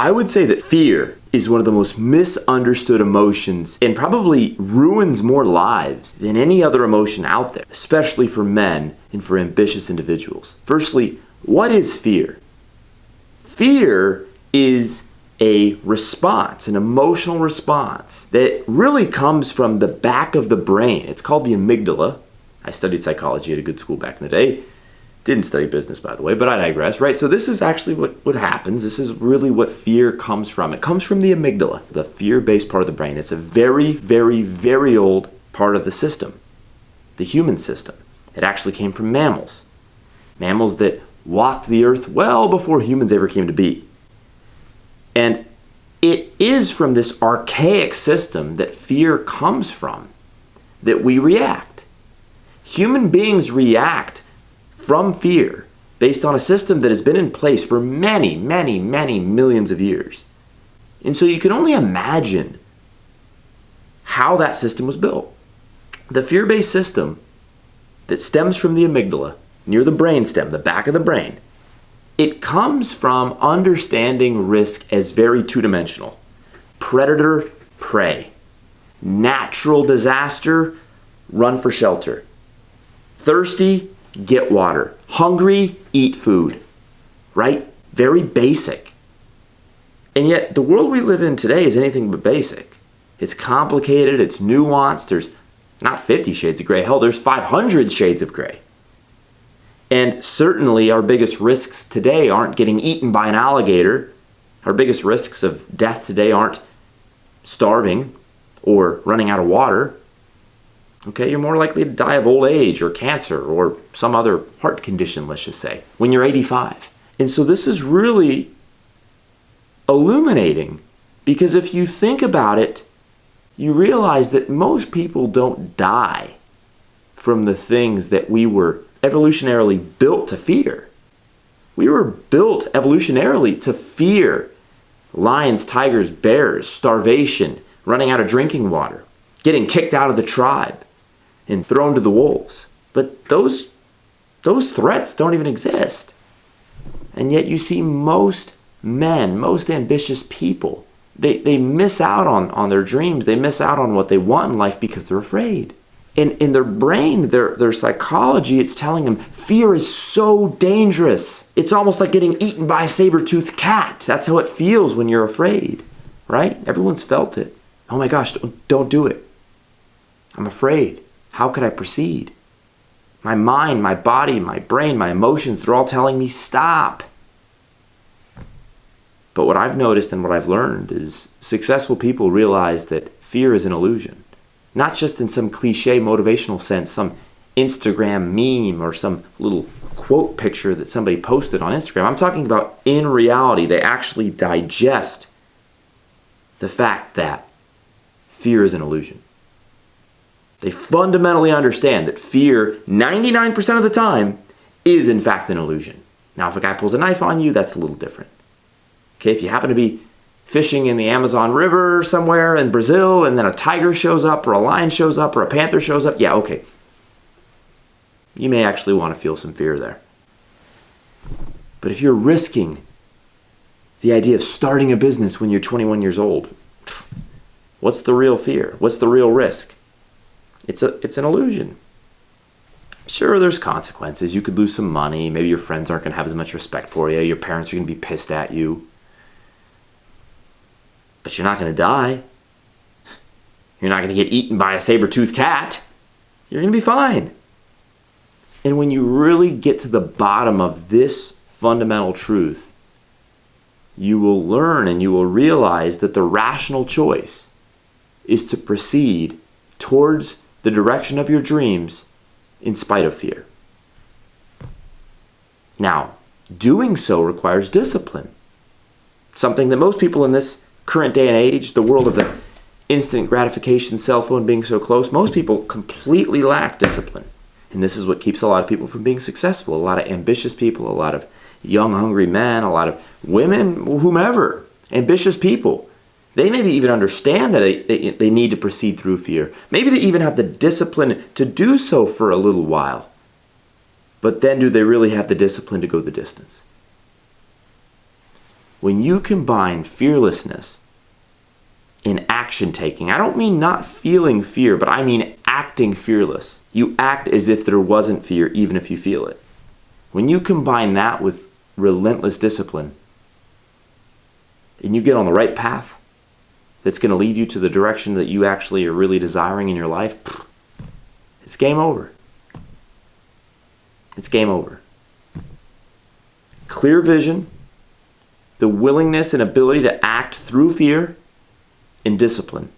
I would say that fear is one of the most misunderstood emotions and probably ruins more lives than any other emotion out there, especially for men and for ambitious individuals. Firstly, what is fear? Fear is a response, an emotional response that really comes from the back of the brain. It's called the amygdala. I studied psychology at a good school back in the day. Didn't study business, by the way, but I digress, right? So this is actually what happens. This is really what fear comes from. It comes from the amygdala, the fear-based part of the brain. It's a very, very, very old part of the system, the human system. It actually came from mammals. Mammals that walked the earth well before humans ever came to be. And it is from this archaic system that fear comes from that we react. Human beings react from fear based on a system that has been in place for many, many, many millions of years. And so you can only imagine how that system was built. The fear-based system that stems from the amygdala, near the brainstem, the back of the brain, it comes from understanding risk as very two-dimensional. Predator, prey. Natural disaster, run for shelter. Thirsty, get water. Hungry, eat food. Right? Very basic. And yet, the world we live in today is anything but basic. It's complicated, it's nuanced. There's not 50 shades of gray. Hell, there's 500 shades of gray. And certainly our biggest risks today aren't getting eaten by an alligator. Our biggest risks of death today aren't starving or running out of water. Okay, you're more likely to die of old age or cancer or some other heart condition, let's just say, when you're 85. And so this is really illuminating, because if you think about it, you realize that most people don't die from the things that we were evolutionarily built to fear. We were built evolutionarily to fear lions, tigers, bears, starvation, running out of drinking water, getting kicked out of the tribe and thrown to the wolves. But those threats don't even exist. And yet you see most men, most ambitious people, they miss out on their dreams. They miss out on what they want in life because they're afraid. In their brain, their psychology, it's telling them fear is so dangerous. It's almost like getting eaten by a saber-toothed cat. That's how it feels when you're afraid, right? Everyone's felt it. Oh my gosh, don't do it. I'm afraid. How could I proceed? My mind, my body, my brain, my emotions, they're all telling me stop. But what I've noticed and what I've learned is successful people realize that fear is an illusion. Not just in some cliche motivational sense, some Instagram meme or some little quote picture that somebody posted on Instagram. I'm talking about in reality, they actually digest the fact that fear is an illusion. They fundamentally understand that fear, 99% of the time, is in fact an illusion. Now, if a guy pulls a knife on you, that's a little different. Okay, if you happen to be fishing in the Amazon River somewhere in Brazil, and then a tiger shows up, or a lion shows up, or a panther shows up, yeah, okay. You may actually want to feel some fear there. But if you're risking the idea of starting a business when you're 21 years old, what's the real fear? What's the real risk? It's an illusion. Sure, there's consequences. You could lose some money. Maybe your friends aren't going to have as much respect for you. Your parents are going to be pissed at you. But you're not going to die. You're not going to get eaten by a saber-toothed cat. You're going to be fine. And when you really get to the bottom of this fundamental truth, you will learn and you will realize that the rational choice is to proceed towards the direction of your dreams in spite of fear. Now, doing so requires discipline. Something that most people in this current day and age, the world of the instant gratification cell phone being so close, most people completely lack discipline. And this is what keeps a lot of people from being successful. A lot of ambitious people, a lot of young, hungry men, a lot of women, whomever, ambitious people. They maybe even understand that they need to proceed through fear. Maybe they even have the discipline to do so for a little while. But then do they really have the discipline to go the distance? When you combine fearlessness and action taking, I don't mean not feeling fear, but I mean acting fearless. You act as if there wasn't fear, even if you feel it. When you combine that with relentless discipline, and you get on the right path that's going to lead you to the direction that you actually are really desiring in your life, it's game over. It's game over. Clear vision, the willingness and ability to act through fear, and discipline.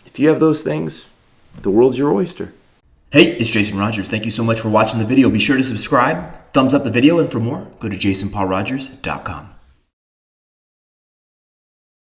If you have those things, the world's your oyster. Hey, it's Jason Rogers. Thank you so much for watching the video. Be sure to subscribe, thumbs up the video, and for more, go to jasonpaulrogers.com.